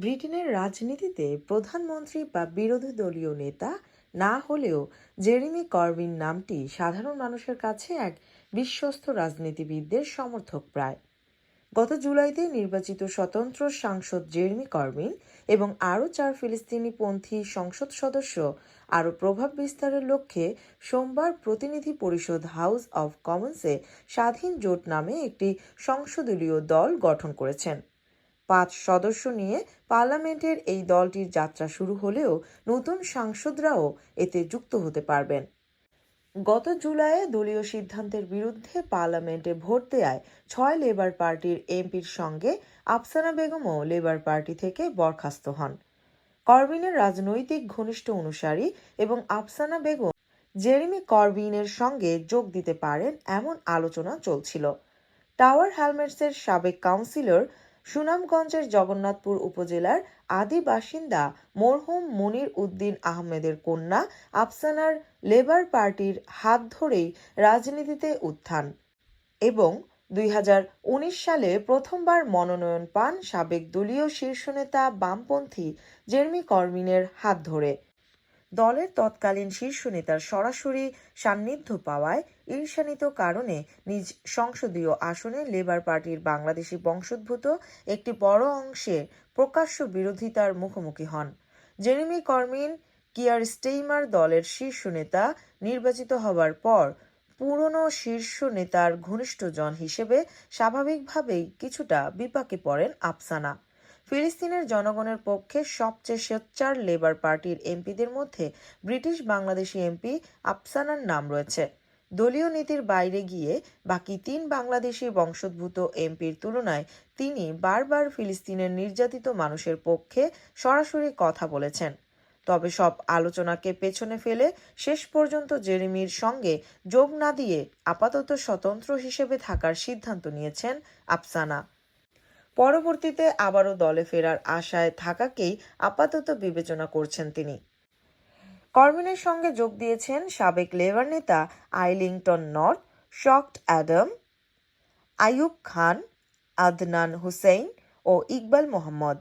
ব্রিটেনের রাজনীতিতে প্রধানমন্ত্রী বা বিরোধী দলীয় নেতা না হলেও জেরেমি করবিন নামটি সাধারণ মানুষের কাছে এক বিশ্বস্ত রাজনীতিবিদদের সমর্থক প্রায়। গত জুলাইতে নির্বাচিত স্বতন্ত্র সাংসদ জেরেমি করবিন এবং আরও 4 ফিলিস্তিনিপন্থী সংসদ সদস্য আরও প্রভাব বিস্তারের লক্ষ্যে সোমবার প্রতিনিধি পরিষদ হাউস অব কমন্সে স্বাধীন জোট নামে একটি সংসদীয় দল গঠন করেছেন। 5 সদস্য নিয়ে পার্লামেন্টের এই দলটির যাত্রা শুরু হলেও নতুন সাংসদরাও এতে যুক্ত হতে পারবেন। গত জুলাইয়ে দলীয় সিদ্ধান্তের বিরুদ্ধে পার্লামেন্টে ভোট দেয়ায় 6 লেবার পার্টির এমপির সঙ্গে আফসানা বেগমও লেবার পার্টি থেকে বরখাস্ত হন। করবিনের রাজনৈতিক ঘনিষ্ঠ অনুসারী এবং আফসানা বেগম জেরেমি করবিনের সঙ্গে যোগ দিতে পারেন এমন আলোচনা চলছিল। টাওয়ার হ্যামলেটসের সাবেক কাউন্সিলর, সুনামগঞ্জের জগন্নাথপুর উপজেলার আদি বাসিন্দা মরহুম মনির উদ্দিন আহমেদের কন্যা আফসানার লেবার পার্টির হাত ধরেই রাজনীতিতে উত্থান এবং 2019 সালে প্রথমবার মনোনয়ন পান সাবেক দলীয় শীর্ষ নেতা বামপন্থী জেরেমি করবিনের হাত ধরে। দলের তৎকালীন শীর্ষ নেতার সরাসরি সান্নিধ্য পাওয়ায় ঈর্ষান্বিত কারণে নিজ সংসদীয় আসনে লেবার পার্টির বাংলাদেশি বংশোদ্ভূত একটি বড় অংশের প্রকাশ্য বিরোধিতার মুখোমুখি হন। জেরেমি করবিন কিয়ার স্টেইমার দলের শীর্ষ নেতা নির্বাচিত হবার পর পুরনো শীর্ষ নেতার ঘনিষ্ঠজন হিসেবে স্বাভাবিকভাবেই কিছুটা বিপাকে পড়েন আফসানা। ফিলিস্তিনের জনগণের পক্ষে সবচেয়ে সোচ্চার লেবার পার্টির এমপিদের মধ্যে ব্রিটিশ বাংলাদেশি এমপি আফসানার নাম রয়েছে। দলীয় নীতির বাইরে গিয়ে বাকি 3 বাংলাদেশি বংশোদ্ভূত এমপির তুলনায় তিনি বারবার ফিলিস্তিনের নির্যাতিত মানুষের পক্ষে সরাসরি কথা বলেছেন। তবে সব আলোচনাকে পেছনে ফেলে শেষ পর্যন্ত জেরেমির সঙ্গে যোগ না দিয়ে আপাতত স্বতন্ত্র হিসেবে থাকার সিদ্ধান্ত নিয়েছেন আফসানা। পরবর্তীতে আবারও দলে ফেরার আশায় থাকাকেই আপাতত বিবেচনা করছেন তিনি। করবিনের সঙ্গে যোগ দিয়েছেন সাবেক লেবার নেতা আইলিংটন নর্থ, শকট অ্যাডাম, আইয়ুব খান, আদনান হুসেইন ও ইকবাল মোহাম্মদ।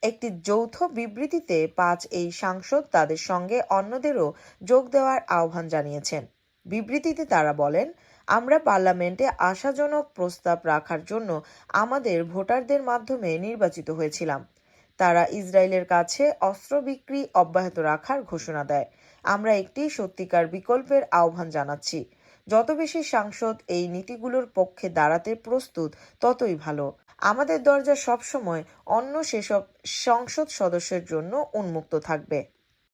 একটি যৌথ বিবৃতিতে 5 এই সাংসদ তাদের সঙ্গে অন্যদেরও যোগ দেওয়ার আহ্বান জানিয়েছেন। বিবৃতিতে তারা বলেন, আমরা পার্লামেন্টে আশাজনক প্রস্তাব রাখার জন্য আমাদের ভোটারদের মাধ্যমে নির্বাচিত হয়েছিলাম। তারা ইসরায়েলের কাছে অস্ত্র বিক্রি অব্যাহত রাখার ঘোষণা দেয়। আমরা একটি সত্যিকার বিকল্পের আহ্বান জানাচ্ছি। যত বেশি সাংসদ এই নীতিগুলোর পক্ষে দাঁড়াতে প্রস্তুত ততই ভালো। আমাদের দরজা সবসময় অন্য সেসব সংসদ সদস্যের জন্য উন্মুক্ত থাকবে।